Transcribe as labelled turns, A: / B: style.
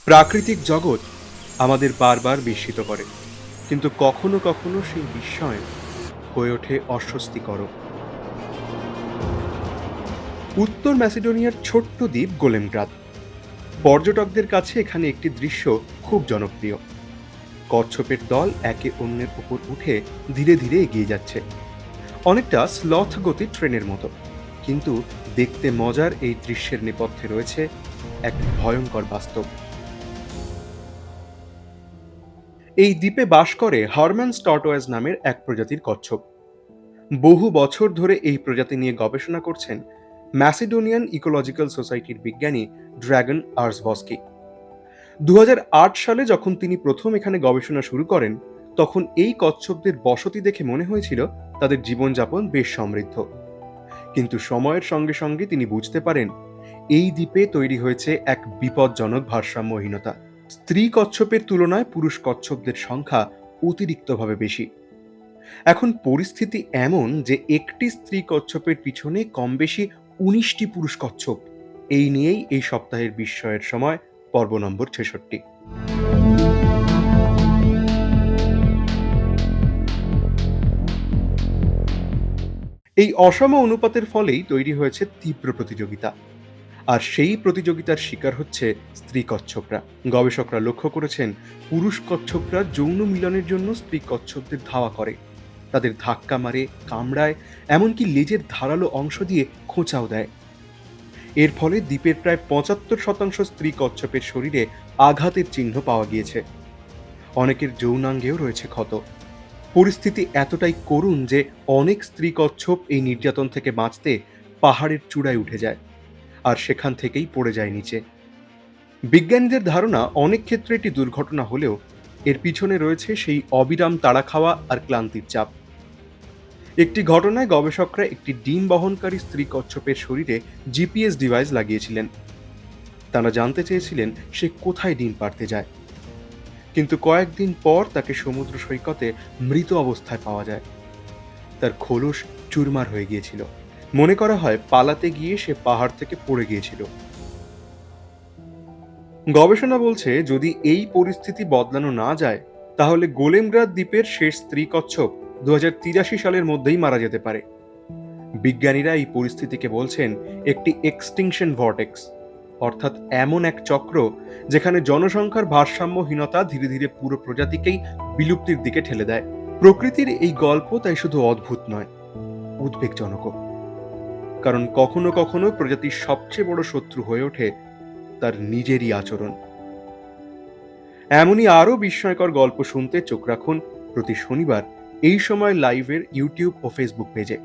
A: প্রাকৃতিক জগৎ আমাদের বারবার বিস্মিত করে, কিন্তু কখনো কখনো সেই বিস্ময় হয়ে ওঠে অস্বস্তিকর। উত্তর ম্যাসিডোনিয়ার ছোট্ট দ্বীপ গোলেমগ্রাদ, পর্যটকদের কাছে এখানে একটি দৃশ্য খুব জনপ্রিয়। কচ্ছপের দল একে অন্যের উপর উঠে ধীরে ধীরে এগিয়ে যাচ্ছে, অনেকটা স্লথ গতির ট্রেনের মতো। কিন্তু দেখতে মজার এই দৃশ্যের নেপথ্যে রয়েছে এক ভয়ঙ্কর বাস্তব। এই দ্বীপে বাস করে হারম্যানস টর্টোয়েজ নামের এক প্রজাতির কচ্ছপ। বহু বছর ধরে এই প্রজাতি নিয়ে গবেষণা করছেন ম্যাসিডোনিয়ান ইকোলজিক্যাল সোসাইটির বিজ্ঞানী ড্রাগন আর্সবস্কি। 2008 সালে যখন তিনি প্রথম এখানে গবেষণা শুরু করেন, তখন এই কচ্ছপদের বসতি দেখে মনে হয়েছিল তাদের জীবনযাপন বেশ সমৃদ্ধ। কিন্তু সময়ের সঙ্গে সঙ্গে তিনি বুঝতে পারেন এই দ্বীপে তৈরি হয়েছে এক বিপজ্জনক ভারসাম্যহীনতা। স্ত্রী কচ্ছপের তুলনায় পুরুষ কচ্ছপদের সংখ্যা অতিরিক্তভাবে বেশি। এখন পরিস্থিতি এমন যে একটি স্ত্রী কচ্ছপের পিছনে কম বেশি 19টি পুরুষ কচ্ছপ। এই নিয়েই এই সপ্তাহের বিস্ময়ের সময় পর্ব নম্বর 66। এই অসম অনুপাতের ফলেই তৈরি হয়েছে তীব্র প্রতিযোগিতা, আর সেই প্রতিযোগিতার শিকার হচ্ছে স্ত্রী কচ্ছপরা। গবেষকরা লক্ষ্য করেছেন পুরুষ কচ্ছপরা যৌন মিলনের জন্য স্ত্রী কচ্ছপদের ধাওয়া করে, তাদের ধাক্কা মারে, কামড়ায়, এমনকি লেজের ধারালো অংশ দিয়ে খোঁচাও দেয়। এর ফলে দ্বীপের প্রায় 75% স্ত্রী কচ্ছপের শরীরে আঘাতের চিহ্ন পাওয়া গিয়েছে। অনেকের যৌনাঙ্গেও রয়েছে ক্ষত। পরিস্থিতি এতটাই করুণ যে অনেক স্ত্রী কচ্ছপ এই নির্যাতন থেকে বাঁচতে পাহাড়ের চূড়ায় উঠে যায়, আর সেখান থেকেই পড়ে যায় নিচে। বিজ্ঞানীদের ধারণা অনেক ক্ষেত্রে এটি দুর্ঘটনা হলেও এর পিছনে রয়েছে সেই অবিরাম তাড়া খাওয়া আর ক্লান্তির চাপ। একটি ঘটনায় গবেষকরা একটি ডিম বহনকারী স্ত্রী কচ্ছপের শরীরে জিপিএস ডিভাইস লাগিয়েছিলেন। তারা জানতে চেয়েছিলেন সে কোথায় ডিম পাড়তে যায়। কিন্তু কয়েকদিন পর তাকে সমুদ্র সৈকতে মৃত অবস্থায় পাওয়া যায়। তার খোলস চুরমার হয়ে গিয়েছিল। মনে করা হয় পালাতে গিয়ে সে পাহাড় থেকে পড়ে গিয়েছিল। গবেষণা বলছে যদি এই পরিস্থিতি বদলানো না যায়, তাহলে গোলেমগ্রাদ দ্বীপের শেষ স্ত্রী কচ্ছপ 2083 সালের মধ্যেই মারা যেতে পারে। বিজ্ঞানীরা এই পরিস্থিতিকে বলছেন একটি এক্সটিংশন ভর্টেক্স, অর্থাৎ এমন এক চক্র যেখানে জনসংখ্যার ভারসাম্যহীনতা ধীরে ধীরে পুরো প্রজাতিকেই বিলুপ্তির দিকে ঠেলে দেয়। প্রকৃতির এই গল্প তাই শুধু অদ্ভুত নয়, উদ্বেগজনকও। কারণ কখনো কখনো প্রজাতির সবচেয়ে বড় শত্রু হয়ে ওঠে তার নিজেরই আচরণ। এমনই আরও বিস্ময়কর গল্প শুনতে চোখ রাখুন প্রতি শনিবার এই সময় লাইভের ইউটিউব ও ফেসবুক পেজে।